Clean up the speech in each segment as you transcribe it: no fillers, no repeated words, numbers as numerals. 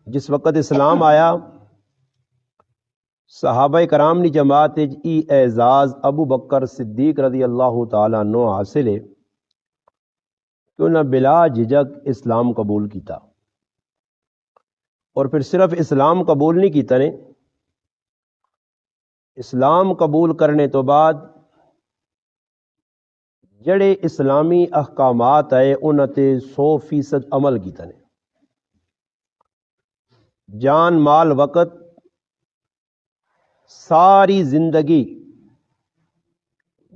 جس وقت اسلام آیا صحابہ کرام نے جماعت ای اعزاز ابو بکر صدیق رضی اللہ تعالیٰ عنہ حاصل ہے کہ انہیں بلا جھجک اسلام قبول کیتا، اور پھر صرف اسلام قبول نہیں کیتا نے، اسلام قبول کرنے تو بعد جڑے اسلامی احکامات آئے انہاں تے 100% عمل کیتا نے، جان مال وقت ساری زندگی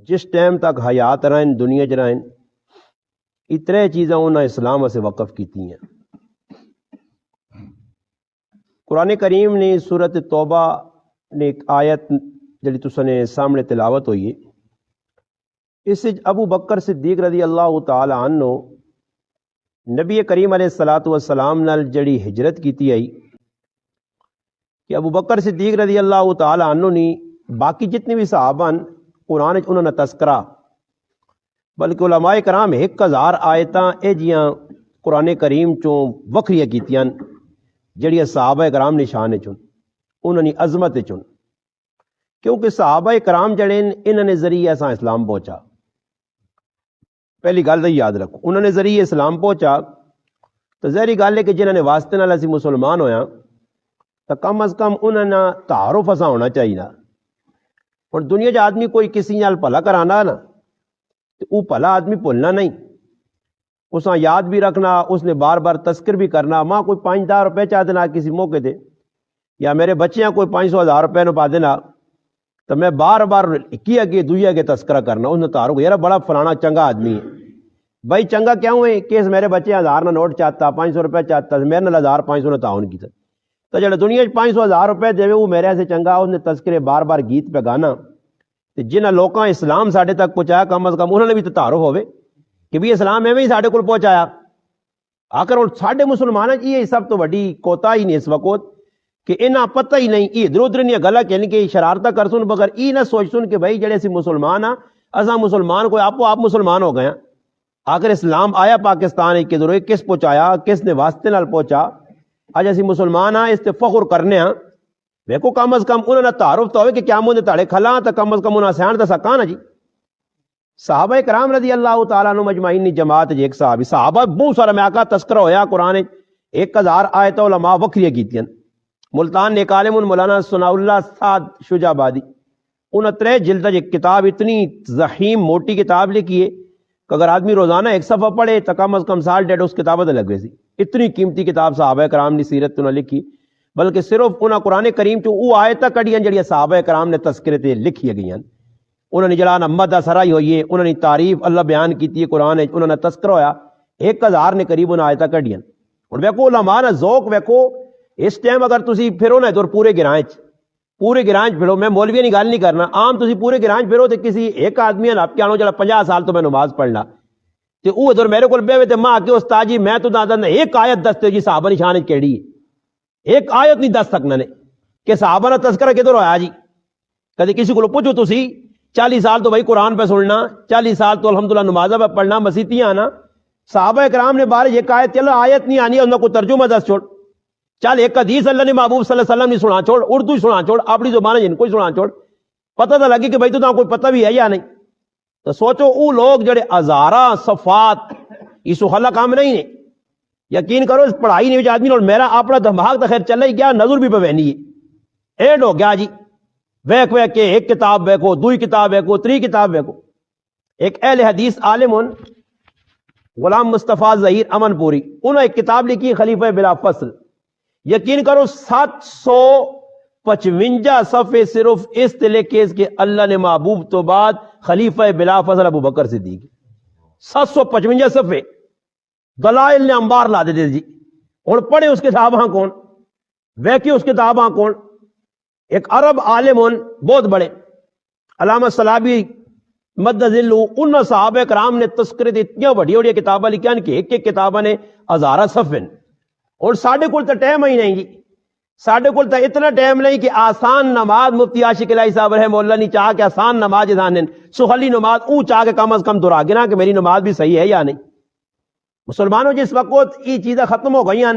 جس ٹائم تک حیات رہن دنیا چ رہن اتنے چیزاں انہاں اسلام سے وقف کیتی ہیں۔ قرآن کریم نے سورۃ توبہ نے ایک آیت جڑی تساں نے سامنے تلاوت ہوئی ہے، اس ابو بکر صدیق رضی اللہ تعالی عنہ نبی کریم علیہ الصلوۃ والسلام نال جڑی ہجرت کیتی آئی کہ ابو بکر صدیق رضی اللہ تعالی عنہ نے باقی جتنے بھی صحابہ قرآن انہوں نے تذکرہ، بلکہ علماء کرام 1000 آیتاں اے جیاں قرآن کریم چوں وکھریاں کیتیاں جڑیاں صحابہ کرام نے شان چن، انہوں نے عظمت چن، کیونکہ صحابہ کرام جڑے انہوں نے ذریعہ اساں اسلام پہنچا۔ پہلی گل یاد رکھو، انہوں نے ذریعہ اسلام پہنچا تو ظاہری گل ہے کہ جنہوں نے واسطے نال اسی مسلمان ہویا تو کم از کم انہوں نے تعارف اساں ہونا چاہیے نا۔ اور دنیا جا آدمی کوئی کسی نال بھلا کرانا نا تو وہ بھلا آدمی بھولنا نہیں، اساں یاد بھی رکھنا، اس نے بار بار تذکر بھی کرنا۔ ماں کوئی 5-10 روپے چاہ دینا کسی موقع دے، یا میرے بچیاں کوئی 500-1000 روپے نو پا دینا تو میں بار بار اکی اگے دوئی اگے تذکرہ کرنا، اس نے تعارف یار بڑا فلانا چنگا آدمی ہے۔ بھائی چنگا کیوں ہے کہ اس میرے بچے 1000 نہ نوٹ چاہتا، 500 روپے چاہتا، میرے نال 1500 نے تعاون کیتا، تو جڑا دنیا 500-1000 روپے دے وہ میرے سے چنگا، اس نے تذکرے بار بار گیت پہ گانا۔ تو جنہاں لوکاں اسلام ساڈے تک پہنچایا کم از کم انہوں نے بھی تو تعارف ہوئے کہ بھی اسلام ایویں ہی ساڈے کول پہنچایا۔ آخر ہن ساڈے مسلماناں یہ سب تو وڈی کوتاہی نے اس وقت کہ انہاں پتہ ہی نہیں، یہ ادھر ادھر گلاں کہن کے شرارتاں کر سن بغیر ای نہ سوچ سن کہ بھائی جڑے اسی مسلمان ہاں اساں مسلمان کوئی آپ مسلمان ہو گئے ہیں۔ آخر اسلام آیا پاکستان ہے کہ ضرور کس پہنچایا، کس نے واسطے نال پہنچا، اج اسی مسلمان ہاں اس تے فخر کرنے ہاں۔ ویکو کم از کم انہوں نے تعارف تو ہوئے کہ کیا مجھے تاڑے کھلا تو کم از کم انہاں سیان تو سکا نا جی۔ صحابہ کرام رضی اللہ تعالیٰ عنہ مجمعین نے جماعت ایک صحابہ بہت سارا میں آقا تذکرہ ہویا قرآن 1000 آیت علماء وکھریاں کیتیاں۔ ملتان ایک عالم مولانا ثناء اللہ سعد شجاع آبادی، انہوں 3 جلد ایک کتاب اتنی ضخیم موٹی کتاب لکھی ہے کہ اگر آدمی روزانہ 1 صفحہ پڑھے تو کم از کم سال ڈیڑھ اس کتابت لگ گئے سی۔ اتنی قیمتی کتاب صحابہ کرام نے سیرت انہوں نے لکھی، بلکہ صرف انہاں قرآن کریم چوں وہ آیتاں کڑیاں جڑیاں صحابہ کرام نے تذکرے تے لکھی گئی ہیں۔ انہوں نے جڑا مدح سرائی ہوئی ہے، انہوں نے تعریف اللہ بیان کیتی ہے قرآن، انہوں نے تذکرہ ہویا 1000 نے قریب انہاں آیتاں کڑیاں۔ اور ویکو علماء نا ذوق ویکو، اس ٹائم اگر تسی پھرو نا ادھر پورے گرانچ پھرو، میں مولوی نہیں گل نہیں کرنا، عام تسی پورے گرانچ پھرو تو کسی ایک آدمی آپ کے آنو جڑا 50 سال تو میں نماز پڑھنا تے او ادھر میرے کول بیوے تے ماں کے استاد جی میں تو دادا ایک آیت دستے جی صحابہ نشان وچ کیڑی ہے، ایک آیت نہیں دس سکنا نے کہ صحابہ نے تذکرہ کدھر ہویا جی۔ کدی کسی کو پوچھو تسی 40 سال تو بھائی قرآن پہ سننا، 40 سال تو الحمدللہ نمازہ پہ پڑھنا، مسیتیاں آنا، صحابہ کرام نے بارے ایک آیت چلو آیت نہیں آنی انہوں کو ترجمہ دس چھوڑ، چل ایک حدیث اللہ نے محبوب صلی اللہ علیہ وسلم نے سنا چھوڑ، اردو ہی سنا چھوڑ، اپنی زبان جن کو ہی سنا چھوڑ، پتہ تو لگی کہ بھائی تو کوئی پتہ بھی ہے یا نہیں۔ تو سوچو وہ لوگ جڑے ہزارہ صفات اس خلا کام نہیں ہے، یقین کرو اس پڑھائی نہیں آدمی اور میرا اپنا دماغ تو خیر چلا ہی گیا، نظر بھی پوینی ہے ایڈ ہو گیا جی، ویک کے ایک کتاب ویکو، 2 کتاب ویکو، 3 کتاب ویکو۔ ایک اہل حدیث عالم غلام مصطفیٰ ظہیر امن پوری، انہوں نے ایک کتاب لکھی خلیفہ بلا فصل، یقین کرو 755 صفحے صرف اس تلے کیس کے اللہ نے محبوب تو بعد خلیفہ بلا فصل ابو بکر صدیق، 755 صفحے دلائل نے انبار لا دے جی۔ اور پڑھے اس کتاب ہاں کون، ویکے اس کتاب ہاں کون، ایک عرب عالم بہت بڑے علامہ صلابی مدذل، ان صحابہ کرام نے تذکرے اتنی بڑی بڑی کتابیں لکھیاں کہ ایک ایک کتابیں نے 1000 صفحے، اور ساڈے کول تو ٹائم ہی نہیں جی، ساڈے کول تو اتنا ٹائم نہیں کہ آسان نماز مفتی عاشق الہی صاحب رحمہ اللہ نے چاہ کہ آسان نماز ادھان سہلی نماز او چاہ کے کم از کم دورا گنا کہ میری نماز بھی صحیح ہے یا نہیں۔ مسلمانوں جس وقت یہ چیزیں ختم ہو گئی ہیں،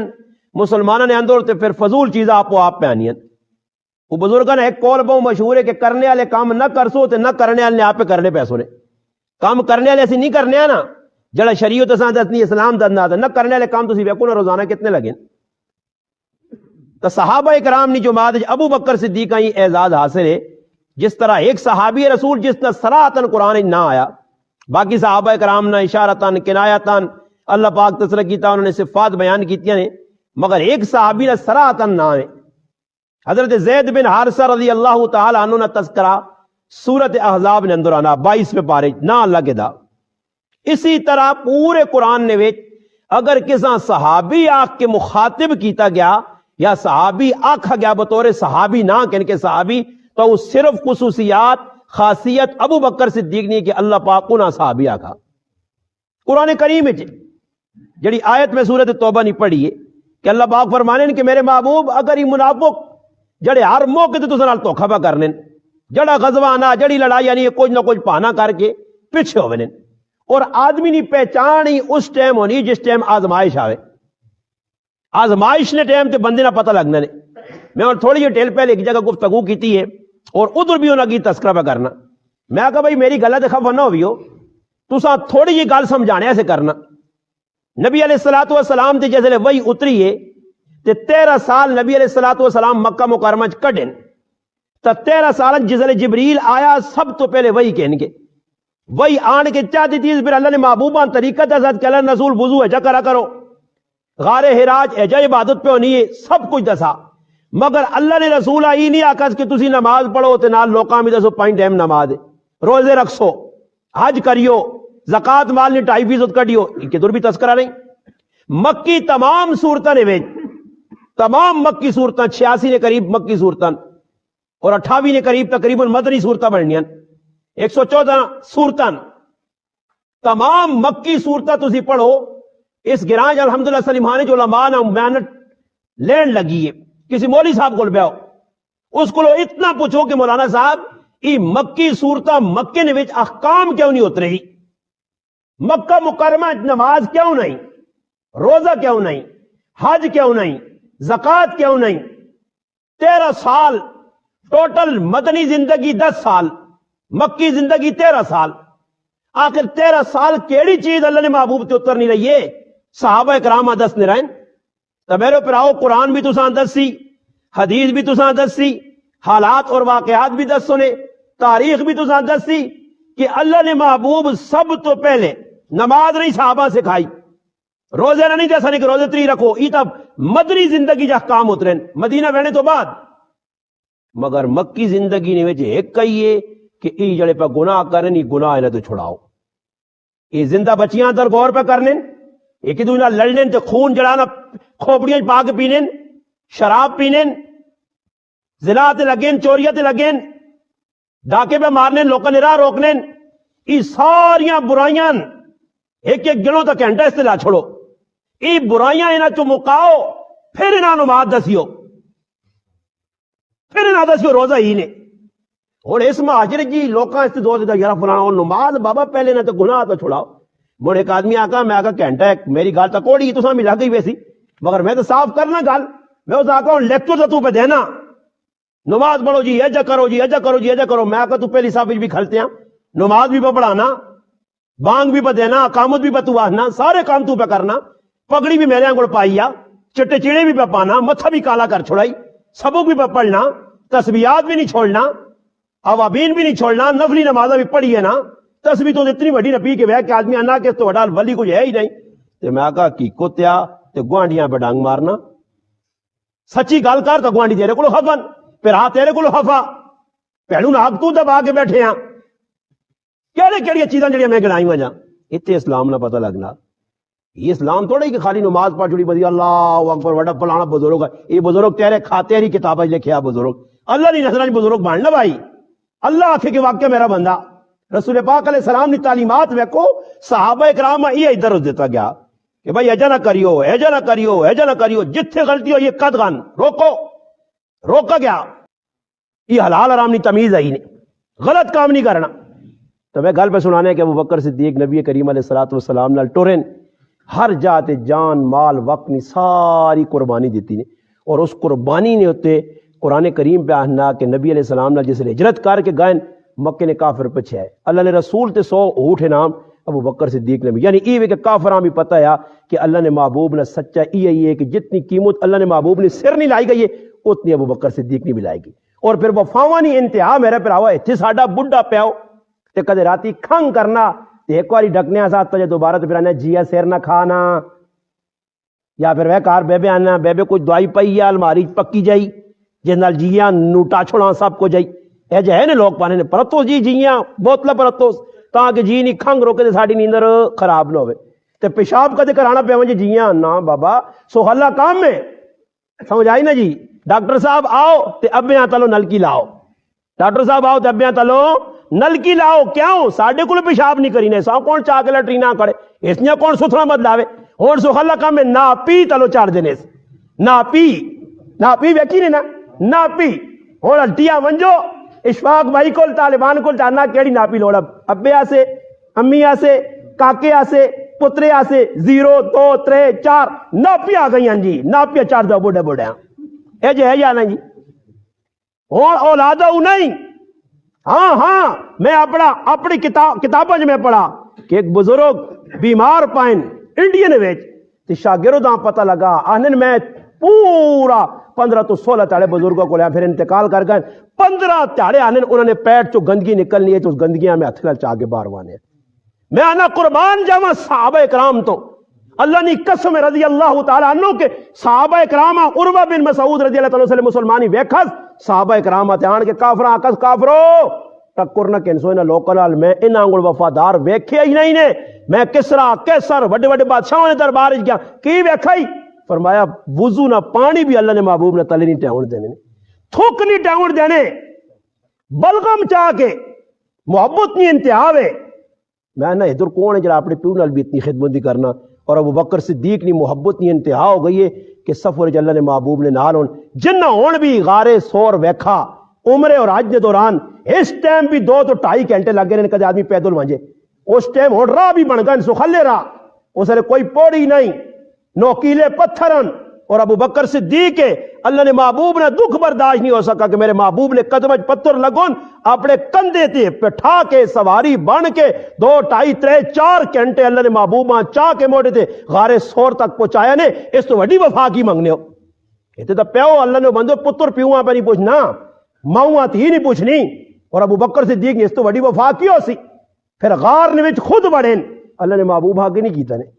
مسلمانوں نے اندر تے پھر فضول چیزاں آپ پہ آنی ہیں. وہ بزرگوں نے ایک قول بہت مشہور ہے کہ کرنے والے کام نہ کر سو تے نہ کرنے والے نے آپ پہ کرنے پیسوں نے. کام کرنے والے ایسی نہیں کرنے ہیں نا جڑا شریعت اساں دسنی اسلام دسنا نہ کرنے والے کام تسی ویکھو نا روزانہ کتنے لگے. تو صحابہ کرام نے جماعت ابو بکر صدیق کا یہ اعزاز حاصل ہے جس طرح ایک صحابی رسول جس کا صراحتاً قرآن نہ آیا, باقی صحابہ کرام نے اشارتاً کنایتاً اللہ پاک تذکرہ کیتا, انہوں نے صفات بیان کیتیاں نے, مگر ایک صحابی نے صراحتاً نہ آئے. حضرت زید بن حارثہ رضی اللہ تعالی عنہ نے تذکرہ سورت احزاب نے اندر آنا 22 پہ پارے نہ اللہ کے دا. اسی طرح پورے قرآن نے وچ اگر کسا صحابی آکھ کے مخاطب کیتا گیا یا صحابی آکھا گیا بطور صحابی نہ کہنے کے صحابی, تو وہ صرف خصوصیات خاصیت ابو بکر صدیق نہیں کہ اللہ پاک انہاں صحابی آکھا. قرآن کریم جڑی آیت میں سورت توبہ نہیں پڑھی ہے کہ اللہ پاک فرمانے کہ میرے محبوب اگر یہ منافق جڑے ہر موقع تے تساں نال دھوکھا پا کرنے, جڑا غزوہ آنا جڑی لڑائی آنی کچھ نہ کچھ بہانہ کر کے پیچھے ہونے, اور آدمی نہیں پہچان ہی اس ٹائم ہونی جس ٹائم آزمائش آوے. آزمائش نے ٹائم تے بندے نہ پتہ لگنا نے. میں اور تھوڑی جی ٹیل پہلے ایک جگہ گفتگو کیتی ہے اور ادھر بھی انہاں کی تذکرہ پہ کرنا. میں کہا بھائی میری گل تے خفا نہ ہوئیو, تساں تھوڑی جی گل سمجھانے سے کرنا. نبی علیہ الصلوۃ والسلام تے جیسے وہی اتری ہے تے 13 سال نبی علیہ الصلوۃ والسلام مکہ مکرمہ چ کڈن, تے 13 سال جسے جبریل آیا سب تو پہلے وہی کہن کے وہی آن کے چاہتی تھی. پھر اللہ نے محبوبان طریقت ازاد کہ اللہ رسول وضو ہے جا کرا کرو, غار حراج ہے جا عبادت پہ ہونی ہے, سب کچھ دسا. مگر اللہ نے رسول آئی نہیں آکس کہ تسی نماز پڑھو تے نال لوکاں بھی دسو 5 ٹائم نماز ہے, روزے رکھسو, حج کریو, زکات مال نے 2.5% کڈیو, کدھر بھی تذکرہ نہیں. مکی تمام صورتاں نے تمام مکی صورتاں 86 نے قریب مکی صورتاں اور 28 نے قریب تقریباً مدنی صورتاں بننیاں, 114 صورتاں تمام مکی صورتاں تسی پڑھو. اس گرانج الحمدللہ سلیمانے جو علماء نے محنت لین لگی ہے. کسی مولوی صاحب کو بیاؤ اس کو اتنا پوچھو کہ مولانا صاحب یہ مکی صورتاں مکے نے وچ احکام کیوں نہیں اترے, مکہ مکرمہ نماز کیوں نہیں, روزہ کیوں نہیں, حج کیوں نہیں, زکات کیوں نہیں. 13 سال ٹوٹل مدنی زندگی 10 سال, مکی زندگی 13 سال. آخر 13 سال کیڑی چیز اللہ نے محبوب تے اتر نہیں رہی ہے, صحابہ کرام دس نے رہن. تو میرے پراؤ قرآن بھی تساں دسی, حدیث بھی تساں دسی, حالات اور واقعات بھی دسو نے, تاریخ بھی تساں دسی کہ اللہ نے محبوب سب تو پہلے نماز نہیں صحابہ سکھائی, روزے نہ نہیں دسا نہیں کہ روزے 3 رکھو, یہ تب مدنی زندگی جا کام اترن مدینہ بہنے تو بعد. مگر مکی زندگی نے وجہ ایک کہیے کہ ای جڑے پہ گناہ کرن, ای گناہ انہیں تو چھڑاؤ. یہ زندہ بچیاں در غور پہ کرنے, ایک دوسرے نال لڑنے تے خون جڑانا, کھوپڑیاں پا کے پینے, شراب پینے, زنا تے لگین, چوریاں تے لگین, ڈاکے پہ مارنے, لوکاں نے راہ روکنے, یہ ساریاں برائیاں ایک ایک گنوں تک گھنٹہ استلا چھوڑو. یہ برائیاں انہاں چو مکاؤ, پھر انہاں نماز دسیو, پھر انہاں دسیو روزہ ہی نے. اور اس مہاجر جی لوکاں اس دو دا یارا فلانا نماز بابا پہلے نہ تو گناہ تو چھڑاؤ. مڑ ایک آدمی آکا میں آکا گھنٹہ ایک میری گال تک کوڑی تو ملا گئی ویسی, مگر میں تو صاف کرنا گل, میں اس آکا لیکچر تو پہ دینا, نماز پڑھو جی ایجا کرو جی ایجا کرو جی ایجا کرو. میں آکا تو پہلی صاحب بھی کھلتے ہیں, نماز بھی پہ پڑھانا, بانگ بھی پہ دینا, اقامت بھی پہ تو آہنا, سارے کام تو پہ کرنا, پگڑی بھی میرے آنگڑ پائی آ, چٹے چیڑے بھی پہ پانا, متھا بھی کالا کر چھوڑائی, سبق بھی پہ پڑھنا, تسبیحات بھی نہیں چھوڑنا, اوابین بھی نہیں چھوڑنا, نفلی نمازہ بھی پڑھی ہے نا, تسبیح تو اتنی بڑی نبی کے کہ آدمی آنا کہ تو وڈال ولی کچھ ہے ہی نہیں. تے میں کہا کی کتیا تے گوانڈیاں پہ ڈانگ مارنا, سچی گل کر تو گوانڈی تیرے کو ہفن, پھر ہاں تیرے کو ہفا, پہلو نہ حق تو دبا کے بیٹھے ہیں. کیڑے کیڑی چیزاں جڑیاں میں گنائی وجہ اتنے اسلام نہ پتہ لگنا. یہ اسلام تھوڑا ہی کہ خالی نماز پڑھ چھوڑی بدی اللہ اکبر وڈا پلانا بزرگ ہے, یہ بزرگ تیرے کھاتے ہی کتابیں لکھیا بزرگ, اللہ نہیں نسل بزرگ بننا بھائی. اللہ آکھے کہ واقعہ میرا بندہ رسول پاک علیہ السلام نے تعلیمات ویکو, صحابہ کرام یہ ادھر اس دیتا گیا کہ بھائی ایجا نہ کریو, ایجا نہ کریو, ایجا نہ کریو, جتھے غلطی ہو یہ قد غن روکو, روکا گیا. یہ حلال حرام نہیں تمیز آئی نہیں, غلط کام نہیں کرنا. تو میں گل پہ سنانے کہ ابو بکر صدیق نبی کریم علیہ الصلوۃ والسلام نال ٹورن ہر جات جان مال وقت نہیں ساری قربانی دیتی نے، اور اس قربانی نے ہوتے قرآن کریم پہ آنا کہ نبی علیہ السلام نے جس ہجرت کر کے گئے مکے نے کافر پچھے ہے، اللہ نے رسول تے 100 اونٹ انعام ابو بکر صدیق نے بھی، یعنی یہ کہ کافراں بھی پتہ ہے کہ اللہ نے محبوب نے سچا یہ ہے کہ جتنی قیمت اللہ نے محبوب نے سر نہیں لائی گئی ہے اتنی ابو بکر صدیق نہیں بھی لائے گی۔ اور پھر وفاواں نہیں انتہا میرے پراوا اتنے ساڈا بڈھا پیاؤ تے کدے راتی کھنگ کرنا تے ایک باری ڈکنے ساتھ تو دوبارہ تو پھر آنا جیا سر نہ کھانا، یا پھر وہ کار بیبے آنا بیبے کوئی دوائی پئی یا الماری پکی جائی جس نال جیاں نوٹا چھوڑا سب کو جائی اے جے ہے نے لوگ پانے نے پرتو جی جیاں بوتل پرتو تاکہ جی نہیں کھنگ روکے تے ساڈی نیندر خراب نہ ہوئے تے پیشاب کدے کرانا پیا جی جیاں نہ بابا سہلا کام میں سمجھ آئی نا جی۔ ڈاکٹر صاحب آؤ تے ابیاں تلو نلکی لاؤ، ڈاکٹر صاحب آؤ تے ابیاں تلو نلکی لاؤ، کیوں ساڈے کول پیشاب نہیں کرینے سا کون چاہ کے لٹرینا کرے اس نے کون ستھرا بدلاوے اور سہلا کام میں نہ پی تلو چار دینے نہ پی ویکھی نے نہ پی اور الٹیاں ونجو اشفاق بھائی کو طالبان کو جاننا کیڑی نا پی لوڑا ابے آسے امی آسے کاکے آسے پترے آسے 0 2 3 4 ناپی آ گئی جی ناپیا 4 دو بوڑھے بوڑھے اے جے ہے یا نہیں جی اور اولادہ نہیں۔ ہاں میں اپنی کتابوں میں پڑھا کہ ایک بزرگ بیمار پائن انڈین ویچ تے شاگرداں پتہ لگا آنن میں پورا 15 تو 16 تاڑے بزرگوں کو لیا پھر انتقال کر گئے 15 تاڑے آنن انہوں نے پیٹ چو گندگی نکلنی ہے تو اس گندگیاں میں ہتھل چاہ کے بار وانے میں آنا قربان جاواں صحابہ اکرام تو اللہ نے قسم رضی اللہ تعالیٰ عنہ کے صحابہ اکرام عروہ بن مسعود رضی اللہ تعالیٰ عنہ مسلمانی ویکھس صحابہ اکرام آن کے کافران آکس کافرو ٹکر نہ کنسو انہا لوکلال میں ان آنگل وفادار ویکھے ہی نہیں نے میں کسرا کیسر وڈے وڈے بادشاہوں نے دربار گیا کی ویکھائی فرمایا وضو نہ پانی بھی اللہ نے محبوب نے تلے نہیں ٹیون دینے تھوک نہیں ٹیون دینے بلغم چاہ کے محبت نہیں انتہاوے میں نہ ادھر کون ہے جڑا اپنے پیو نال بھی اتنی خدمتی کرنا اور ابو بکر صدیق نہیں محبت نہیں انتہا ہو گئی ہے کہ سفر اللہ نے محبوب نے نال ہون جنہ ہون بھی غارے سور ویکھا عمرے اور حج کے دوران اس ٹائم بھی 2 تو 2.5 گھنٹے لگے رہنے کدے آدمی پیدل وانجے اس ٹائم ہون راہ بھی بن گئے سخلے راہ اس نے کوئی پوڑی نہیں نوکیلے پتھرن اور ابو بکر صدیق کے اللہ نے محبوب نے دکھ برداشت نہیں ہو سکا کہ میرے محبوب نے قدمج پتھر لگون اپنے کندھے تے پٹھا کے سواری بن کے 2 2.5 3 4 گھنٹے اللہ نے محبوب چاہ کے موڑے تھے غارے سور تک پہنچایا نے اس تو وڈی وفا کی منگنے ہو یہ تو پیو اللہ نے بندو پتر پیواں پہ نہیں پوچھنا ماؤں تھی نہیں پوچھنی اور ابو بکر صدیق نے اس تو وڈی وفا کی ہو سی پھر غار نے وچ خود بڑھیں اللہ نے محبوب آگے نہیں کیتا نے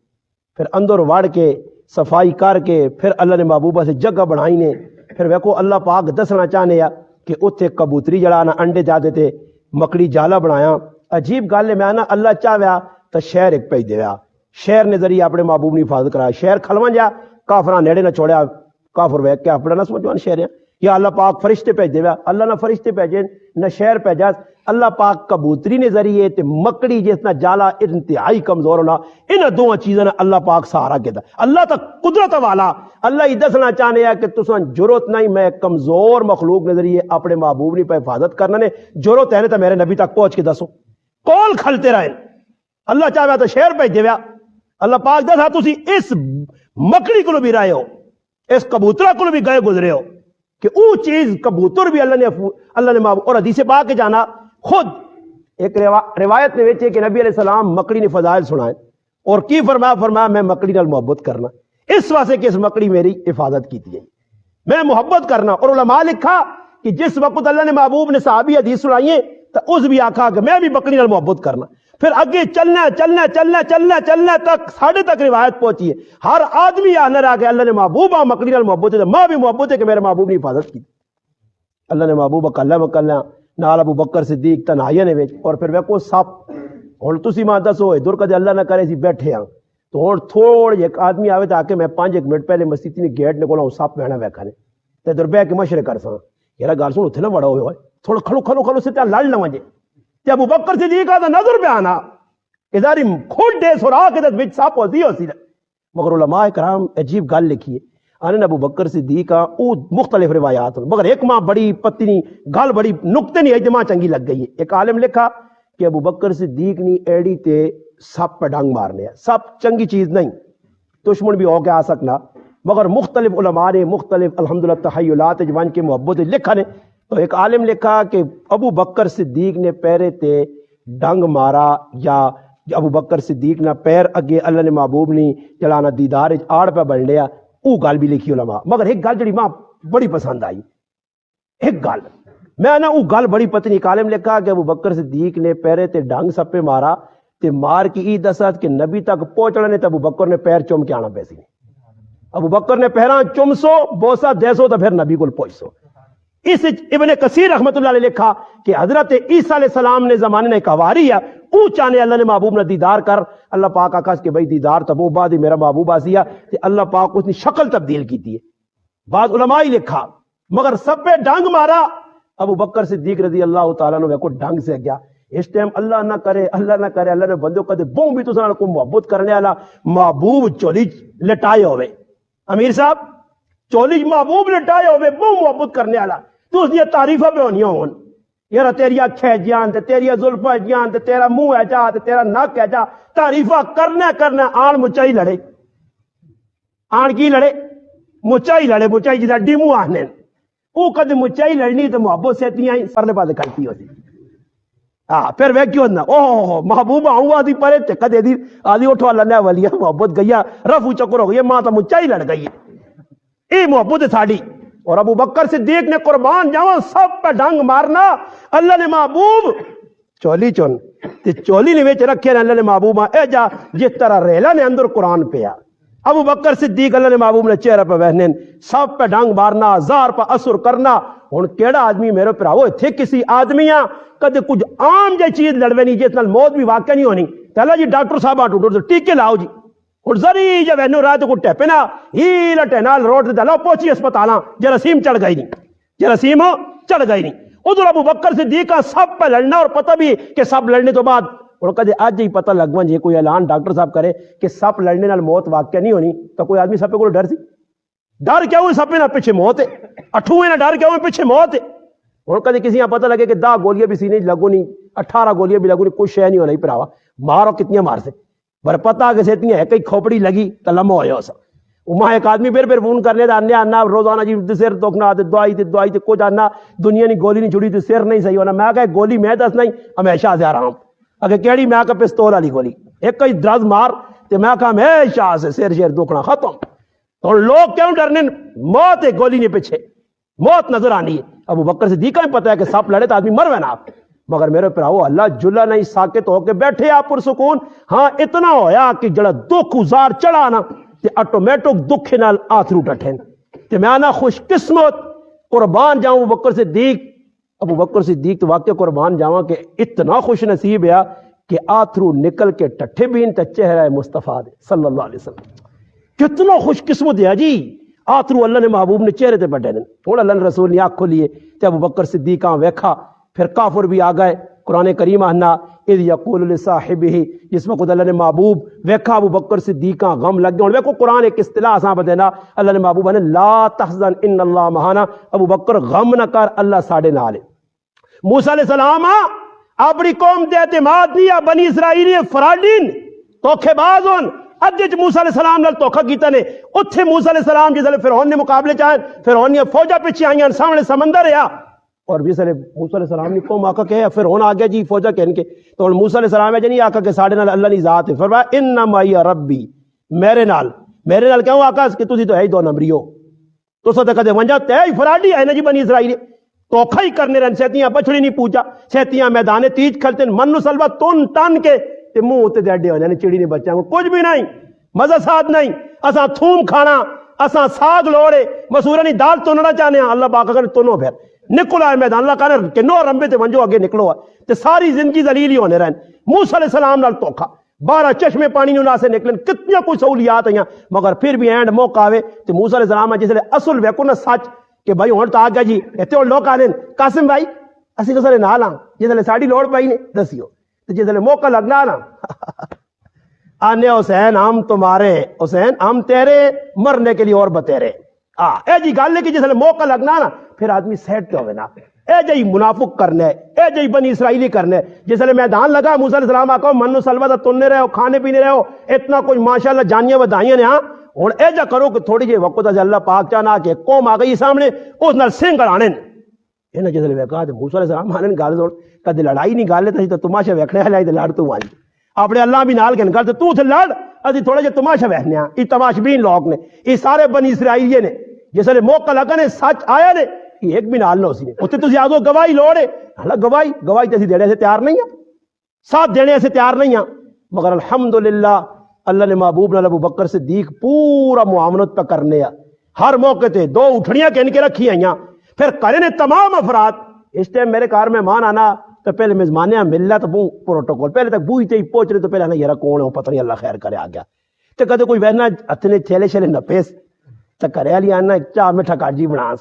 پھر اندر وڑ کے صفائی کر کے پھر اللہ نے محبوبہ سے جگہ بنائی نے پھر ویکو اللہ پاک دسنا چاہنے یا کہ اتھے کبوتری جڑانا انڈے جاتے تھے مکڑی جالا بنایا عجیب گل ہے میں نا اللہ چاہویا تو شہر ایک پہ دیا شہر نے ذریعہ اپنے محبوب نے حفاظت کرایا شہر کھلوان جا کافران نیڑے نہ چھوڑیا کافر ویک کے اپنا نہ سمجھوان شہر ہے یا اللہ پاک فرشتے پہ دیا اللہ نہ فرشتے پہ نہ شہر پہ جا اللہ پاک کبوتری نے ذریعے تے مکڑی جتنا جالا انتہائی کمزور ہونا ان دو چیزیں اللہ پاک سہارا کہتا اللہ تک قدرت والا اللہ ہی دسنا چاہنے ہے کہ تسان ضرورت نہیں میں کمزور مخلوق نے ذریعے اپنے محبوب نے پہ حفاظت کرنا نے ضرورت ہے تو میرے نبی تک پہنچ کے دسو کول کھلتے رہے اللہ چاہے تو شہر پہ دیا اللہ پاک دسا تسی اس مکڑی کو بھی رہے ہو اس کبوترہ کو بھی گئے گزرے ہو کہ او چیز کبوتر بھی اللہ نے محبوب اور حدیث پاک کے جانا خود ایک روایت میں ویچے کہ نبی علیہ السلام مکڑی نے فضائل سنائے اور کی فرمایا میں مکڑی نال محبت کرنا اس واسطے کہ اس مکڑی میری حفاظت کی تھی میں محبت کرنا اور علماء لکھا کہ جس وقت اللہ نے محبوب نے صحابی حدیث سنائیے تو اس بھی آکھا کہ میں بھی مکڑی نال محبت کرنا پھر اگے چلنا تک ساڑھے تک روایت پہنچی ہے ہر آدمی آنے رہا کہ اللہ نے محبوب مکڑی نال محبت ہے ماں بھی محبت ہے کہ میرے محبوب نے حفاظت کی اللہ نے محبوب کلّا نال ابو بکر صدیق تنہائیاں نے وچ اور پھر ویکھو سپ ہن تسی ماں دسو ادھر کدے اللہ نہ کرے سی بیٹھے ہاں تو ہن تھوڑ ایک آدمی آوے تا کہ میں 5 منٹ پہلے مسجد نے گیٹ نے کولوں سپ بہنا ویکھا نے تے ادھر بیٹھ کے مشورے کر سا یار گل سن اوتھے نہ وڑا ہوئے تھوڑا کھلو سے تے لڑ نہ ونجے تے ابو بکر صدیق دا نظر پہ آنا ادھر کھڈ دے سوراخ دے وچ سپ ہوسی مگر علماء کرام عجیب گل لکھی ہے آنے ابو بکر صدیق او مختلف روایات مگر ایک ماں بڑی پتی نہیں گل بڑی نقطے نہیں اجتماع چنگی لگ گئی ہے ایک عالم لکھا کہ ابو بکر صدیق نے ایڑی تے سپ پہ ڈنگ مارنے سپ چنگی چیز نہیں دشمن بھی ہو کے آ سکنا، مگر مختلف علماء نے مختلف الحمدللہ تخیلات جوان کے محبت لکھا نے. تو ایک عالم لکھا کہ ابو بکر صدیق نے پیرے تے ڈنگ مارا، یا ابو بکر صدیق نہ پیر اگے اللہ نے محبوب نہیں چلانا دیدار آڑ پہ بن لیا. وہ گل بھی لکھی علماء، مگر ایک گل جڑی ماں بڑی پسند آئی، ایک گل میں نہ وہ گل بڑی پتنی. ایک عالم لکھا کہ ابو بکر صدیق نے پیرے تے ڈنگ سپے مارا تے مار کی ای دسات کہ نبی تک پہنچنا نے تو ابو بکر نے پیر چوم کے آنا پیسی. ابو بکر نے پہرا چم سو بوسا دے سو تو پھر نبی کو پہنچ سو. اس ابن کثیر رحمت اللہ علیہ لکھا کہ حضرت عیسیٰ علیہ السلام نے زمانے نے کواری ہے او چاہنے اللہ نے محبوب نے دیدار کر. اللہ پاک آکاس کہ بھئی دیدار تب وہ بعد میرا محبوب آسیا کہ اللہ پاک اس نے شکل تبدیل کی تھی. بعض علماء ہی لکھا مگر سب پہ ڈانگ مارا ابو بکر صدیق رضی اللہ تعالیٰ نے کو ڈانگ سے گیا. اس ٹائم اللہ نہ کرے اللہ نے بندوں کدے بوں بھی تو کو محبت کرنے والا محبوب چولی لٹائے ہوئے. امیر صاحب چولی محبوب لٹائے ہوئے بوں محبت کرنے والا تو اس دیا تعریفہ پہ ہونی ہون یار تیری اکھے جان تے تیری زلفہ جان تے تیرا منہ ہے جا تے تیرا نک ہے جا تعریفہ کرنا آن مچائی لڑے. آن کی لڑے؟ مچائی لڑے. مچائی جیسا ڈیمو آنے او کد مچائی لڑنی تو محبت سیتیاں ہی پرلے پاسے کھڑتی ہوتی. پھر وہ کیوں نہ اوہ محبوب آؤں آدھی پرے تے کدے دی آدھی اٹھوا لنے والی محبت گیا رفو چکر ہو گئی ماں تو مچائی لڑ گئی. اے محبت ہے ساڑی. اور ابو بکر صدیق نے قربان جاؤں سب پہ ڈنگ مارنا اللہ نے محبوب چولی چون تے چولی نے ویچ رکھے نا اللہ نے محبوب اے جا جس طرح ریلا نے اندر قرآن پیا. ابو بکر صدیق اللہ نے محبوب نے چہرہ پہ بہنین سب پہ ڈنگ مارنا زار پہ اثر کرنا. ہن کیڑا آدمی میرے پراؤ تھے کسی آدمیاں کدے کچھ عام جے چیز لڑوے نہیں جس نال موت بھی واقع نہیں ہونی تے اللہ جی ڈاکٹر صاحب آٹو ٹیکے لاؤ جی اور ذری جب اینو رات کو ٹیپے نا ہی لٹے نال روڈ تے لو پہنچی اسپتالاں جراثیم چڑھ گئی نہیں جراثیم چڑھ گئی نہیں. ادھر ابو بکر صدیق کا سب پہ لڑنا اور پتہ بھی کہ سب لڑنے تو بعد اور کدے آج ہی پتہ لگوا جی کوئی اعلان ڈاکٹر صاحب کرے کہ سب لڑنے نال موت واقع نہیں ہونی تو کوئی آدمی سب کو ڈر سی ڈر کیا ہوئے سب نہ پیچھے موت ہے اٹھوئے نہ ڈر کیا ہوئے پیچھے موت ہے. اور کدے کسی یہاں پتہ لگے کہ 10 گولیاں بھی سینے لگو نہیں 18 گولیاں بھی لگو نہیں کچھ شے نہیں ہونا ہی پراوا مارو کتنی مار سے پر پتہ کہ سیتنی ہے کئی کھوپڑی لگی تو لمحہ ہویا اسا. وہاں ایک آدمی پھر فون کرنے دا آنا روزانہ جی سر دکھنا دوائی تے کچھ آنا دنیا نہیں گولی نہیں چھڑی تے سر نہیں صحیح ہونا. میں کہا گولی میں دس نہیں ہمیشہ سے آرام اگر کیڑی میں کہا پستول والی گولی ایک کئی درز مار تے میں کہا ہمیشہ سے سر شیر دکھنا ختم. اور لوگ کیوں ڈرنے موت ہے گولی نہیں پیچھے موت نظر آنی ہے. ابو بکر صدیق کو پتہ ہے کہ سب لڑے تو آدمی مر وینا مگر میرے پراؤ اللہ جلا نہیں ساکت ہو کے بیٹھے آپ پرسکون. ہاں اتنا ہویا کہ جڑا دکھ ازار چڑھا نا تے آٹومیٹک دکھ نال آتھرو ڈٹھن تے میں آنا خوش قسمت قربان جاؤں ابو بکر صدیق تو واقعہ قربان جاؤں کہ اتنا خوش نصیب ہے کہ آتھرو نکل کے ٹٹھے بین تے چہرہ مصطفیٰ صلی اللہ علیہ وسلم. کتنا خوش قسمت ہے جی آتھرو اللہ نے محبوب نے چہرے تے بڑھے تھوڑا اللہ نے رسول نے آنکھ کھولیے تے ابو بکر صدیق ویکھا. پھر کافر بھی آ گئے. قرآن کریم آنا اذ یقول لصاحبہ جس وقت اللہ نے محبوب ویکھا ابو بکر صدیق غم لگ گیا. ویکھو قرآن ایک اصطلاح اساں بدینا اللہ نے محبوب نے لا تحزن ان اللہ معنا ابو بکر غم نہ کر اللہ ساڈے نال ہے. موسیٰ علیہ السلام اپنی قوم تے اعتماد نہیں بنی اسرائیل فراڈین دھوکھے باز ہون ادھے موسیٰ علیہ السلام نال دھوکھا کیتا نے اتھے موسیٰ علیہ السلام جس ویلے فرعون نے مقابلے چاہیں فرعون نے فوجاں پیچھے آئیاں سامنے سمندر ہے اور بھی سارے موسیٰ علیہ السلام نے قوم آقا کہے فرعون آ گیا جی فوجا کہن کے تو موسیٰ علیہ السلام ہے جی نہیں آقا کہ ساڑھے نال اللہ نہیں ذات ہے. فرمایا انما یا ربی میرے نال کہوں آقا کہ تسی تو ہے ہی دو نمبری ہو تو سا کدے ونجا تے ہی فراڈی ہے نا جی بنی اسرائیل توکھا ہی کرنے رہن سیتیاں بچڑی نہیں پوچھا سیتیاں میدان تیج کھلتے منو سلوا تن تن کے تے منہ تے ڈیڈے ہو جانے چڑی نہیں بچاں کچھ بھی نہیں مزہ ساتھ نہیں اساں تھوم کھانا اساں ساگ لوڑے مسورہ نہیں دال تننا چاہنے ہیں اللہ باقا کر تنو پھر نکل آئے میدان اللہ کہنے کہ نو رمبے تے ونجو آگے نکلو تے ساری زندگی ذلیل ہی ہونے رہن. موسیٰ علیہ السلام نال توکھا 12 چشمے پانی نہ سے نکلن کتنی کوئی سہولیات ہیں مگر پھر بھی اینڈ موقع آوے تے موسیٰ علیہ السلام جس لئے اصل ویکو نا سچ کہ بھائی ہون تو آگیا جی ایتے اور لوگ آلین قاسم بھائی اسی کو سارے نہ لان جس لئے ساڑی لوڑ پائی نے دسیو جس لئے موقع لگنا نا آنے حسین ہم تمہارے حسین ہم تیرے مرنے کے لیے اور بتیرے اے جی گالے کی جس لئے موقع لگنا نا پھر آدمی سیٹ کیا ہوئے نا اے جی منافق کرنا ہے، اے جی بنی اسرائیلی کرنا ہے. جس نے میدان لگا موسیٰ علیہ السلام آکو منو سلوہ دا تننے رہے ہو، کھانے پینے رہے ہو، اتنا کچھ ماشاءاللہ جانیاں ودائیاں نے. ہاں ہوں اے جا کرو کہ تھوڑی جی وقت سے اللہ پاک چاہنا کہ قوم آ گئی سامنے اس نال سنگ اڑانے انہیں جس نے کہا موسیٰ علیہ السلام آنے گل سن کدے لڑائی نہیں گل تو تماشا ویکھنے والے لڑ تو آئی اپنے اللہ بھی نال کہن کر تو لڑ اسی تھوڑا جہا تماشا ویکھنے ہاں. یہ تماشبین لوگ نے، یہ سارے بنی اسرائیلی نے جس نے موقع لگا نے سچ آیا نے یہ ایک بھی نال نہ اسی نے اتنے تسی آدھو گواہی لوڑ ہے. گواہی تو اسی دینے سے تیار نہیں ہیں، ساتھ دینے سے تیار نہیں ہیں. مگر الحمدللہ اللہ نے محبوب نال ابو بکر صدیق پورا معاملت پہ کرنے ہر موقع تے دو اٹھڑیاں کہن کے رکھی آئیاں. پھر کرے نے تمام افراد اس ٹائم میرے کار مہمان آنا تو پہلے میزبانیاں ملنا تو بو پروٹوکول پہلے تک بوئی تے ہی پہنچ رہے تو پہلے آنا یارا کون ہے پتہ نہیں اللہ خیر کرے آ گیا تو کدے کوئی وہنا اتنے تھیلے شیلے نپیس تو کرے والی آنا چاہ میٹھا کاجی بناس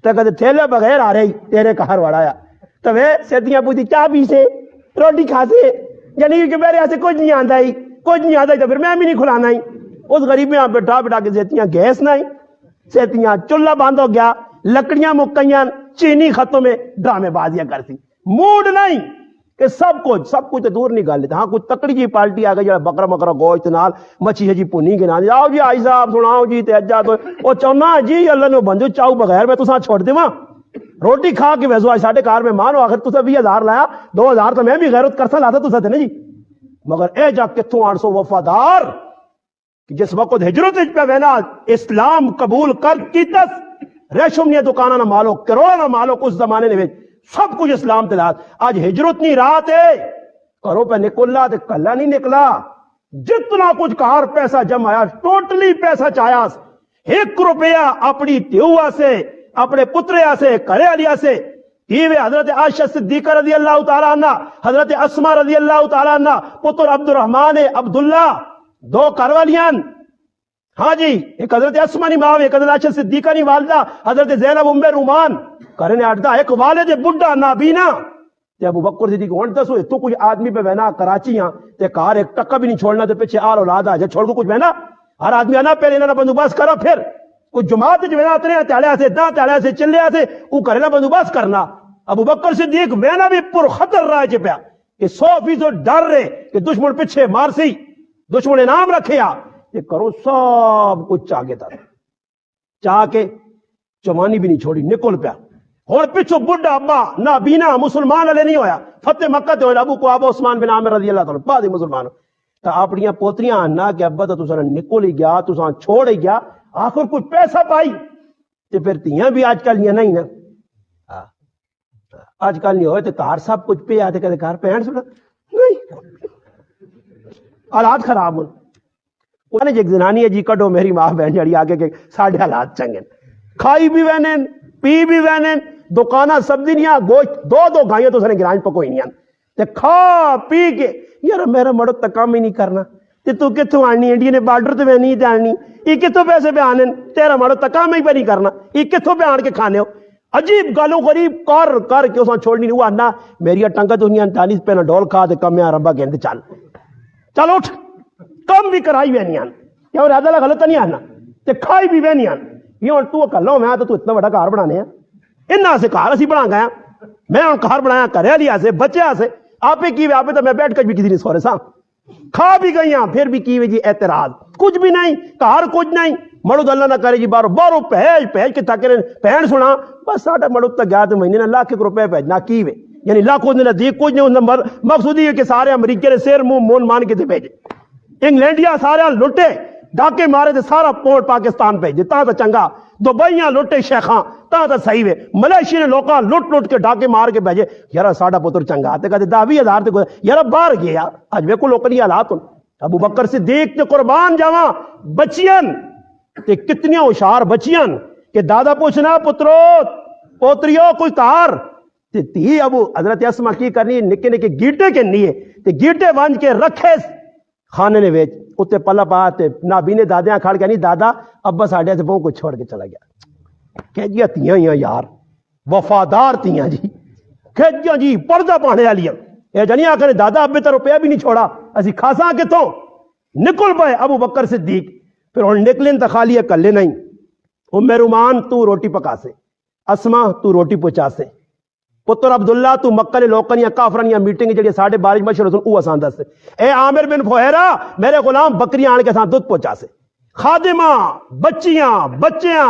تو کدے تھیلے بغیر آ رہی تیرے گھر وڑایا تو وہ سیدیاں پوچھتی چاہ پی سے روٹی کھا سے یعنی کہ میرے یہاں سے کچھ نہیں آتا ہی کچھ نہیں آتا ہی تو پھر میں بھی نہیں کھلانا ہی. اس غریب میں بٹھا بٹھا کے سیتیاں گیس نہ ہی سیتیاں چولہا بند ہو گیا لکڑیاں مکیاں چینی ختم میں ڈرامے بازیاں کرتی موڈ نہیں کہ سب کچھ دور نہیں گل ہاں کچھ تکڑی جی پارٹی آ گئی جڑا بکرا مکرا گوشت نال مچھی جی پونی کے نال آؤ جی آئی صاحب سناؤ جی تے اجا تو او چاہنا جی اللہ نے بندو چاؤ بغیر میں تساں چھوڑ دیواں روٹی کھا کے ویسو آج ساڈے گھر مہمان ہو آخر تساں 20,000 لایا 2,000 تو میں بھی غیرت کرسا لاتا تساں تے نہیں جی. مگر اے جا کتھوں 800 وفادار کہ جس وقت ہجرت پہ وینا اسلام قبول کر کیتس ریشم نے دکانہ نہ مالو کروڑا نہ مالو اس زمانے نے سب کچھ اسلام تلات آج ہجرت نہیں رات ہے کرو پہ نکلا تے کلا نہیں نکلا جتنا کچھ کار پیسہ جمع آیا ٹوٹلی پیسہ چاہیا 1 روپیہ اپنی تیوہ سے اپنے پتریا سے کرے علیا سے یہ حضرت عائشہ صدیقہ رضی اللہ تعالیٰ عنہ حضرت اسما رضی اللہ تعالیٰ عنہ پتر عبد الرحمن عبداللہ 2 کروالیاں. ہاں جی ایک حضرت اسما نہیں ماں ایک حضرت عائشہ صدیقہ نہیں والدہ حضرت زینب ام رومان کرنے اٹھتا ایک والد بڈھا نابینا تے ابو بکر صدیق ہن دسو تو کچھ آدمی پہ بہنا کراچی ہاں تے کار ایک ٹکا بھی نہیں چھوڑنا تے پیچھے آل اولاد آ جائے چھوڑ کو کچھ بہنا ہر آدمی آنا پہلے انہاں بندوبست کرا پھر کچھ جماعت جو بہنا اتنے تالیا سے دا تالیا سے چلیا سے وہ کرنا بندوبست کرنا. ابو بکر صدیق بہنا بھی پر خطر رہا چ پیا کہ 100% ڈر رہے کہ دشمن پیچھے مارسی دشمن انعام رکھے کہ کرو سب کچھ چاہ کے چوانی بھی نہیں چھوڑی نکل پیا. ہوں پچھو بڈھا ابا نہ بینا مسلمان والے نہیں ہویا فتح مکہ تے ہویا ابو کو ابو عثمان بن عامر رضی اللہ تعالی بعد مسلمان تو اپنی پوتریاں آنا کہ ابا تو تساں نکل ہی گیا تساں چھوڑ ہی گیا آخر کچھ پیسہ پائی تے پھر تیاں بھی آج کل نہیں نا آج کل نہیں ہوئے تو کار سب کچھ پہ آتے کہتے کار پہن سکتا نہیں حالات خراب ہوں انہیں جی ایک زنانی ہے جی کٹو میری ماں بہن جڑی آگے کہ ساڑھے حالات چنگے کھائی بھی وینیں پی بھی وینیں دکانہ سبزی نہیں گوشت 2 گائیاں تو سنے گرانج پکوئی نہیں تے کھا پی کے یار میرا مڑو تک کام ہی نہیں کرنا تے تو کتوں آنی انڈیا نے بارڈر تے میں نہیں جاننی یہ کتوں پیسے پہ آنے تیرا مڑو تک کام ہی پہ نہیں کرنا یہ کتوں پہ آن کے کھانے ہو عجیب گالوں غریب کر کے اساں چھوڑنی نہیں ہوا نا میری ٹنگا تو نہیں 48 پہ نہ ڈول کھا تے کم میں ربا کہندے چل اٹھ کم بھی کرائی وے نہیں آن کیا اور ادھا غلط نہیں آنا تے کھائی بھی وے نہیں آن یہ ہن تو کلو میں تو اتنا بڑا گھر بنانے ہیں انہاں سے گھر اسی بنا گیا میں ہن گھر بنایا کرے لیا سے بچیا سے آپ کی آپ تو میں بیٹھ کر بھی کسی نہیں سو رہے سا کھا بھی گئی ہاں پھر بھی کی جی اعتراض کچھ بھی نہیں گھر کچھ نہیں مڑو اللہ نہ کرے جی باہروں پہج کے تک پہن سنا بس ساڈا مڑو تک گیا تو مہینے نہ لاکھ روپے بھیجنا کی وے یعنی لاکھوں نے نزدیک کچھ نہیں مقصود یہ کہ سارے امریکے نے سیر منہ مون مان کے بھیجے انگلینڈیا سارے لٹے ڈاکے مارے تے سارا پورٹ پاکستان بھیجے تا تو چنگا دبئیاں لٹے شیخاں تا تو صحیح وے ملیشیا نے لوکاں لٹ کے ڈاکے مار کے بھیجے یار ساڈا پتر چنگا تے کہتے 10-20 ہزار یار باہر گیا اج ویکھو لوکاں دی حالات ابو بکر صدیق تے قربان جاواں بچیاں تے کتنی ہوشیار بچیاں کہ دادا پوچھنا پترو پوتریو کوئی کار تے تھی ابو حضرت اسما کی کرنی نکے نکے گیٹے کے نیے تے گیٹے ونج کے رکھے خانے نے ویچ اتنے پلا پا تے نابینے دادیاں کھڑ کے نہیں دادا ابا ساڈے سے بہو کو چھوڑ کے چلا گیا کہ جی تیاں ہی یار وفادار تیاں جی کہ جی پردہ پانے والی اے جنی آخر دادا ابے تو روپیہ بھی نہیں چھوڑا اسی کھاساں کتوں نکل پائے ابو بکر صدیق پھر ہن نکلیں تو خالی کلے نہیں ام رومان تو روٹی پکا سے اسما تو روٹی پہنچا سے پتر عبداللہ تو مکہ نے لوکاں یا کافراں یا میٹنگ جڑی ساڈے بارے مشہور سن او اساں دس اے عامر بن فہیرہ میرے غلام بکریاں آن کے اساں دودھ پہنچا سے خادماں بچیاں بچیاں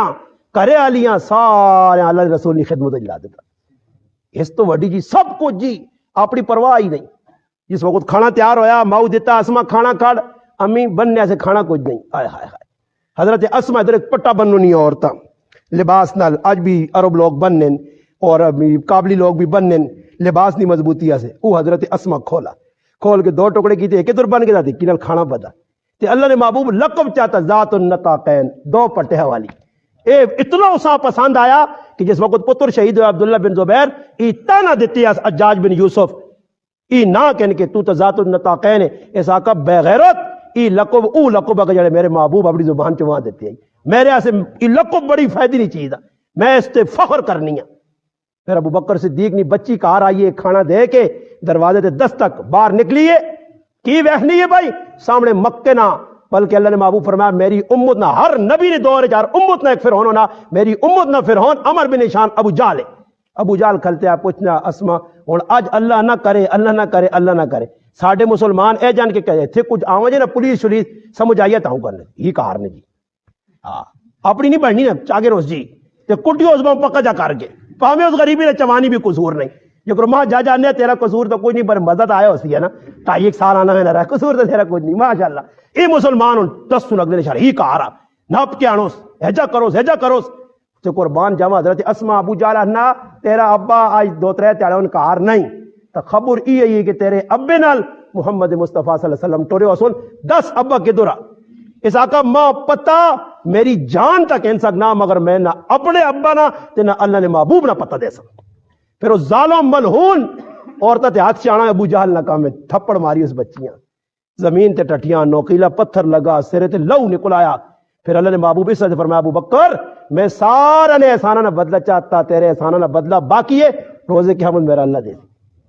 گھرے والیاں سارے اللہ رسول کی خدمت لا دیتا اس تو وڈی جی سب کچھ جی اپنی پرواہ ہی نہیں جس وقت کھانا تیار ہویا ماؤ دیتا اسما کھانا کھڑ امی بننے سے کھانا کچھ نہیں آئے ہائے ہائے حضرت اسما ادھر ایک پٹا بنو نہیں عورتاں لباس نال اج بھی عرب لوگ بننے اور قابلی لوگ بھی بننے لباس نہیں مضبوطی سے وہ حضرت اسما کھول کے دو ٹکڑے کیتے ایک ادھر بن کے جاتی کی نال کھانا بدا تے اللہ نے محبوب لقب چاہتا ذات النطاقین دو پٹے والی اے اتنا اسا پسند آیا کہ جس وقت پتر شہید ہوا عبداللہ بن زبیر ای تانا دیتی اس حجاج بن یوسف ای نہ کہنے کہ تو ذات النطاقین ہے اس آقا بے غیرت ای لقب او لقب اگر جڑے میرے محبوب اپنی زبان چواں دیتے ہیں میرے اسے ای لقب بڑی فائدی نہیں چیز میں اس تے فخر کرنی ہے پھر ابو بکر صدیق نے بچی کار آئیے کھانا دے کے دروازے تے دستک باہر نکلیے کی وحنی ہے بھائی سامنے مکے نہ بلکہ اللہ نے محبوب فرمایا میری امت نہ ہر نبی نے دور چار امت نہ ایک فرعون ہونا میری امت نہ فرعون عمر بن ہشام ابو جہل ابو جہل کھلتے آپ پوچھنا اسما ہن اج اللہ نہ کرے اللہ نہ کرے اللہ نہ کرے ساڈے مسلمان اے جان کے کہے تھے کچھ آواں جے نا پولیس شریف سمجھ آئیے تاؤں کرنے یہ کار نے جی ہاں اپنی نہیں بڑھنی نا چاگے روز جی تے کٹیو اس میں پکا جا کر کے پاویں اس غریبی نے چوانی بھی قصور نہیں جو ماں جا جانے تیرا قصور تو کوئی نہیں پر مدد آیا ہوتی ہے نا 2.5 سال آنا ہے نہ رہا قصور تو تیرا کچھ نہیں ماشاءاللہ اے مسلمان ہوں 10 سن اگلے شہر ہی کارا نپ کے آنوس ہجا کروس تو قربان جاوا حضرت اسما ابو جہل نا تیرا ابا آج 2-3 تیارے ان کار نہیں تو خبر ای ہے کہ تیرے ابے نال محمد مصطفیٰ صلی اللہ علیہ وسلم ٹورے وسن 10 ابا کے دورا اس آقا ماں پتہ میری جان تک ان سک نہ مگر میں نہ اپنے ابا نہ تے نہ اللہ نے محبوب نہ پتہ دے سک پھر وہ ظالم ملعون عورتیں تے ہاتھ سے آنا ابو جہل نہ کام میں تھپڑ ماری اس بچیاں زمین تے ٹٹیاں نوکیلا پتھر لگا سرے تے لہو نکل آیا پھر اللہ نے محبوب اس سے فرمایا ابو بکر میں سارا نے احسانہ نہ بدلہ چاہتا تیرے احسانہ نہ بدلہ باقی ہے روزے کی حمد میرا اللہ دے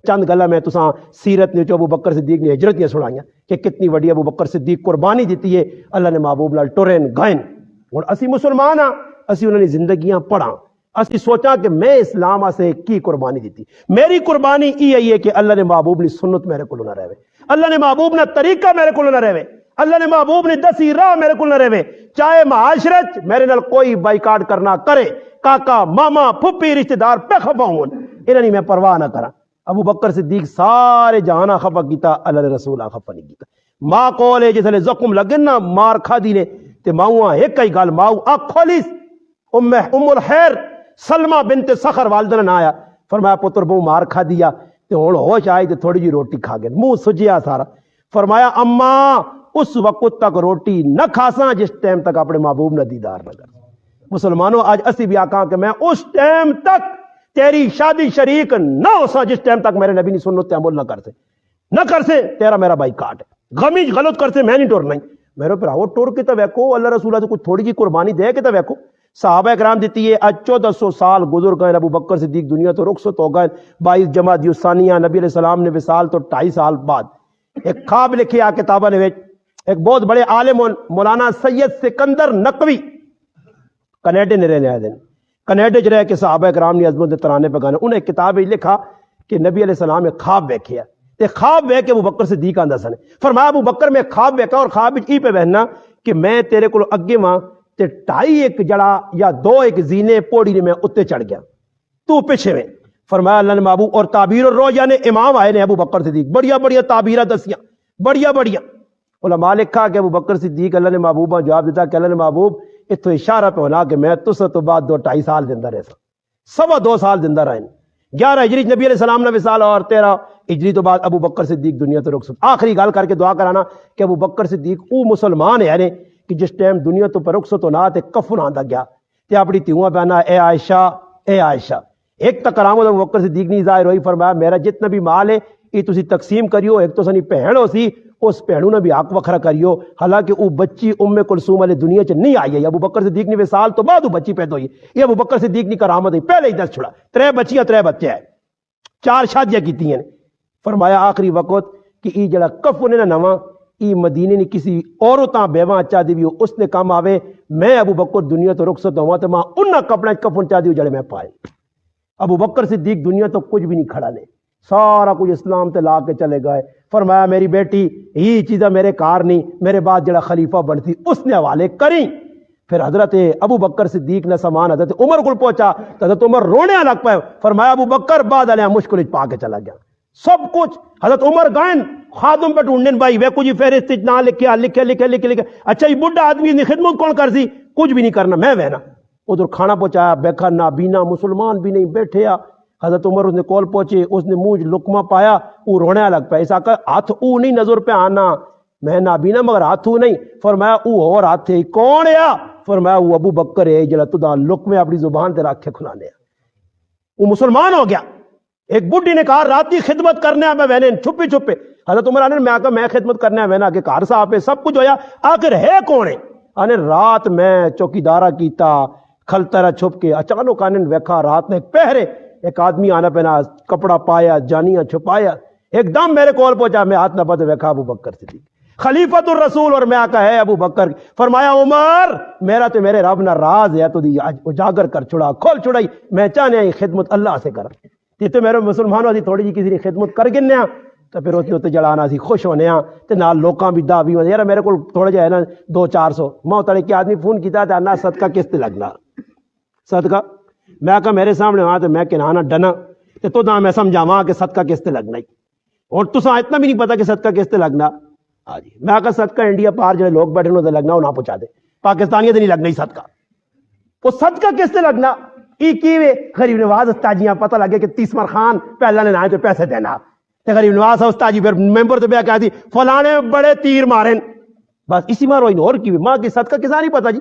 چند گلا میں تساں سیرت نے جو ابو بکر صدیق نے ہجرت نے سنائیاں کہ کتنی وڈی ابو بکر صدیق قربانی دیتی ہے اللہ نے محبوب نال ٹرین گائن اور اسی مسلمان ہاں اسی انہوں نے زندگیاں پڑھاں اسی سوچا کہ میں اسلام سے کی قربانی دیتی میری قربانی یہ ہے کہ اللہ نے محبوب نے سنت میرے کو نہ رہے اللہ نے محبوب نے طریقہ میرے کو نہ رہے اللہ نے محبوب نے دسی راہ میرے کو نہ رہے چاہے معاشرت میرے نال کوئی بائیکاٹ کرنا کرے کاکا ماما پھپھی رشتہ دار پہ خفا ہون انہاں نے میں پرواہ نہ کرا ابو بکر صدیق سارے جہانا خفا کیتا اللہ نے رسول خفا نہیں کیتا ماں کولے جس نے زخم لگن نا مار کھا دی نے تے ماؤں ایک ہی گل ماؤں کھولیس ام الخیر سلمہ بنت سخر والدہ نے آیا فرمایا پتر بہو مار کھا دیا تے ہن ہوش آئی تے تھوڑی جی روٹی کھا گئے منہ سجیا سارا فرمایا اماں اس وقت تک روٹی نہ کھاساں جس ٹائم تک اپنے محبوب نہ دیدار نہ کر مسلمانوں آج اسی بھی آکاں کہ میں اس ٹائم تک تیری شادی شریک نہ ہو سا جس ٹائم تک میرے نبی نے سنت عمل نہ کر سے تیرا میرا بھائی کاٹ ہے غمی غلط کر سے میں نہیں ٹورنا میرے پراؤ ٹور کے تو ویکو اللہ رسولہ تو کچھ تھوڑی جی قربانی دے کے تو ویکو صحابہ کرام دیتی ہے آج 1400 سال گزر گئے ابو بکر صدیق دنیا تو رخصت ہو گئے 22 جمادی الثانیہ نبی علیہ السلام نے وصال تو 2.5 سال بعد ایک خواب لکھے آ کتابہ نے ایک بہت بڑے عالم مولانا سید سکندر نقوی کینیڈا نے رہنے آئے دن کینیڈا چ رہ کے صحابہ کرام نے عظمت ترانے پہ گانے انہیں کتاب لکھا کہ نبی علیہ السلام نے خواب ویکھیا تے خواب ویکھ کے ابو بکر صدیق آندا سن فرمایا ابو بکر میں خواب ویکھا اور خواب وچ ای پہ بہنا کہ میں تیرے کول اگے واں تے 2.5 ایک جڑا یا 2 ایک زینے پوڑی نے میں اتنے چڑھ گیا تو پیچھے میں فرمایا اللہ نے محبوب اور تعبیر الرؤیا نے امام آئے نے ابو بکر صدیق بڑیا تعبیرہ دسیاں بڑیا علماء لکھا کہ ابو بکر صدیق اللہ نے محبوبہ جواب دیتا کہ اللہ نے محبوب اتو اشارہ پہ ہونا کہ میں تس تو بعد 2.5 سال زندہ رہ سا 2.25 سال زندہ رہے 11 ہجری نبی علیہ السلام نے وصال اور 13 ہجری تو بعد ابو بکر صدیق دنیا تو رخصت آخری گل کر کے دعا کرانا کہ ابو بکر صدیق او مسلمان ہے نے کہ جس ٹائم دنیا تو پر رخصت ہونا تے کفن آندا گیا تے اپنی تیواں پہنا اے عائشہ ایک تا کرامت ابو بکر صدیق نے ظاہر ہوئی فرمایا میرا جتنا بھی مال ہے یہ تسی تقسیم کریو ایک تو سنی بہن ہو سی اس بہنوں نے بھی حق وکھرا کریو حالانکہ وہ بچی ام کلثوم علیہ دنیا چ نہیں آئی ہے ابو بکر صدیق نے وصال تو بعد وہ بچی پیدا ہوئی یہ ابو بکر صدیق نے کرامت ہے پہلے ہی دس چھڑا 3 بچیاں 3 بچے ہیں 4 شادیاں کیتی ہیں فرمایا آخری وقت کہ ای جڑا کفن ہے نا نواں ای مدینے نے کسی عورتاں بیواں چا دی اس نے کام آوے میں ابو بکر دنیا تو رخصت ہوا تو ماں انہاں کپڑے کفن چا دی جڑے میں پائے ابو بکر صدیق دنیا تو کچھ بھی نہیں کھڑا لے، سارا کچھ اسلام تے لا کے چلے گئے. فرمایا میری بیٹی یہ چیزاں میرے کار نہیں، میرے بعد جڑا خلیفہ بنتی اس نے حوالے کریں. پھر حضرت ابو بکر صدیق نے سامان حضرت عمر کو پہنچا تو حضرت عمر رونے لگ پائے. فرمایا ابو بکر بعد علیہ مشکل پا کے چلا گیا سب کچھ. حضرت عمر گائن خادم پہ ڈھونڈنے بھائی وہ کچھ فہرست نہ لکھیا، لکھے. اچھا یہ بڈھا آدمی نے خدمت کون کر سی؟ کچھ بھی نہیں کرنا میں وینا. ادھر کھانا پہنچایا، بیٹھا نابینا مسلمان بھی نہیں بیٹھے. حضرت عمر اس نے کول پہنچے، اس نے منہ لقمہ پایا، وہ رونے لگ پیا. اس آقا ہاتھ او نہیں نظر پہ آنا، میں نابینا مگر ہاتھ او نہیں. فرمایا او اور ہاتھ ہے کون ہے؟ فرمایا وہ ابو بکر ہے جڑا تدا لقمے اپنی زبان تے رکھ کے کھلانے. وہ مسلمان ہو گیا. ایک بڈھی نے کہا رات کی خدمت کرنے میں وینے چھپے چھپے. حضرت عمر آنے میں آکا میں خدمت کرنے میں نا کہ گھر صاحب ہے سب کچھ ہویا، آخر ہے کون ہے؟ آنے رات میں چوکیدارہ کیتا کھلتا چھپ کے. اچانک آنے ویکھا رات میں پہرے ایک آدمی آنا پہنا کپڑا پایا جانیاں چھپایا، ایک دم میرے کول پہنچا. میں ہاتھ نہ پتا ویکھا ابو بکر صدیق خلیفۃ الرسول، اور میں آکا ہے ابو بکر. فرمایا عمر میرا تو میرے رب نہ راز ہے تو اجاگر کر چھڑا کھول چھڑائی. میں چاہنے یہ خدمت اللہ سے کر تے میرے مسلمانوں دی تھوڑی جی کسی نے خدمت کر گنے تو پھر اس نے جڑانا سی خوش ہونے تے نال لوکاں بھی دا بھی ہونے. یار میرے کو تھوڑا جہا ہے نا 200-400 میں تڑے کے آدمی فون کیتا تے انا صدقہ کس تے لگنا صدقہ. میں آکا میرے سامنے وہاں تے میں کنانا ڈنا تے تو دا میں سمجھاواں کہ صدقہ کس تے لگنا ہی. اور تساں اتنا بھی نہیں پتا کہ صدقہ کس تے لگنا. ہاں جی میں آکا صدقہ انڈیا پار جڑے لوگ بیٹھے انہوں تے لگنا وہ نہ پہنچا دے. پاکستانیوں تے نہیں لگنا ہی صدقہ. وہ صدقہ کس تے لگنا ای کیویں غریب نواز استاجیاں پتہ لگے کہ تیسمر خان پہلا نے نہ تو پیسے دینا تے غریب نواز استاجی پھر ممبر تے بیا کہتی فلانے بڑے تیر مارن بس اسی مارو اور کی ماں کی صدقہ کسا نہیں پتا جی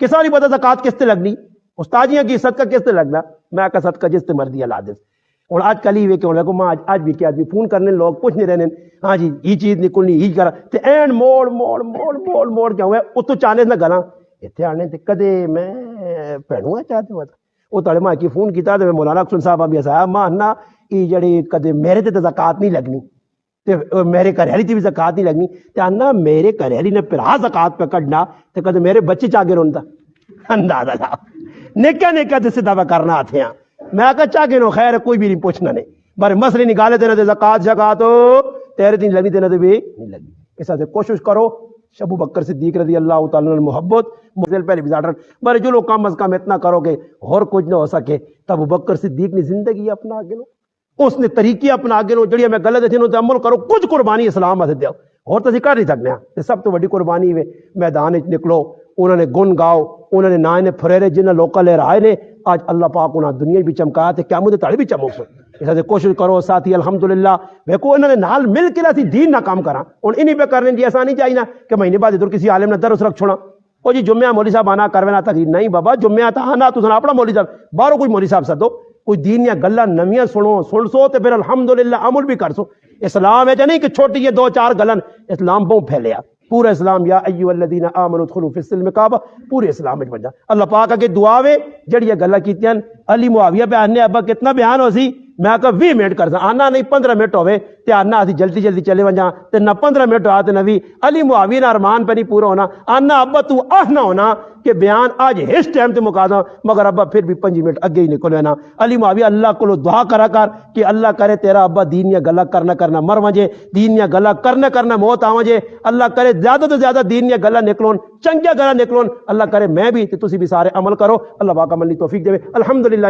کسا نہیں پتا زکات کس تے لگنی استاجیاں کی صدقہ کس تے لگنا. میں کہ صدقہ جس تے مرضی اللہ دے. اور آج کل ہی کہ ماں آج بھی کیا آدمی فون کرنے لوگ پوچھ نہیں رہنے ہاں جی یہ چیز نکلنی یہ کرا تے اینڈ موڑ موڑ موڑ موڑ موڑ کیا ہوا اتو چانے نہ گلا اتنے آنے تے کدے میں پہنوں چاہتے ہوا تھا. وہ تڑے ماں کی فون کیتا تے مولانا حسن صاحب بھی ایسا ماں نا یہ جڑی کدے میرے تے زکات نہیں لگنی تے میرے گھر تے بھی زکات نہیں لگنی تے انا میرے گھر نے پھر زکات پہ کڈنا تے کدے میرے بچے چاگے روندا اندازہ تھا نیکا نیکا تے سدا کرنا آتے ہیں. میں کہا چاگے نو خیر کوئی بھی نہیں پوچھنا نہیں بارے مسئلے نکالے تے نہ زکات شکات تیرے دن لگنی تے نہ بھی نہیں لگنی. اس سے کوشش کرو. ابو بکر صدیق رضی اللہ تعالیٰ عنہ محبت مزل پہلے بھی زاڑن بارے جو لوگ کم از کم اتنا کرو کہ اور کچھ نہ ہو سکے تب ابو بکر صدیق نے زندگی اپنا آگے لو اس نے طریقے اپنا آگے لو جڑی میں غلط تھی انہوں عمل کرو کچھ قربانی اسلام سے دیو اور تو کر نہیں سکتے. سب تو بڑی قربانی میں میدان نکلو انہوں نے گن گاؤ انہوں نے نائے نے پھریرے جنہیں لوکل لے رائے نے آج اللہ پاک انہاں دنیا بھی چمکایا تے قیامت دے تاڑی بھی چمک سو. اس سے کوشش کرو ساتھی الحمدللہ ویکو انہوں نے نال مل کے لاتی دین نہ کام کرا اور انہی پہ کرنے دی ایسا نہیں چاہیے نا کہ مہینے بعد ادھر کسی عالم نے درس رکھ چھوڑا او جی جمعہ مولوی صاحب آنا کروینا تقریر نہیں بابا جمعہ تا آنا تو اپنا مولوی صاحب باہروں کوئی مولوی صاحب سدو کوئی دین یا گلا نمیاں سن سو تے پھر الحمدللہ عمل بھی کر سو. اسلام ہے نہیں کہ چھوٹی یہ 2-4 گلن اسلام بہت پھیلیا پورا اسلام یا ایھا الذین آمنوا ادخلوا فی السلم کعبہ پورے اسلام وچ بن جا. اللہ پاک اگے دعا وے جڑی گلاں کیتیاں علی معاویہ بیان نے ابا کتنا بیان ہو سی میں کہ 20 منٹ کر سا آنا نہیں 15 منٹ ہوئے تے آنا اسی جلدی جلدی چلے ونجا تے نہ 15 منٹ آتے نہ 20 علی معاویہ نہ ارمان پہ نہیں پورا ہونا آنا ابا تو نہ ہونا کہ بیان آج اس ٹائم تے مکا دا مگر ابا پھر بھی 5 منٹ اگے ہی نکل نا. علی معاویہ اللہ کو دعا کرا کر کہ اللہ کرے تیرا ابا دین یا گلا کرنا مر وجے دین یا گلا کرنا موت آ وجے اللہ کرے زیادہ تو زیادہ دین یا گلا نکلون چنگیا گلا نکلون اللہ کرے میں بھی تے تسی بھی سارے عمل کرو. اللہ پاک عمل توفیق دے. الحمدللہ.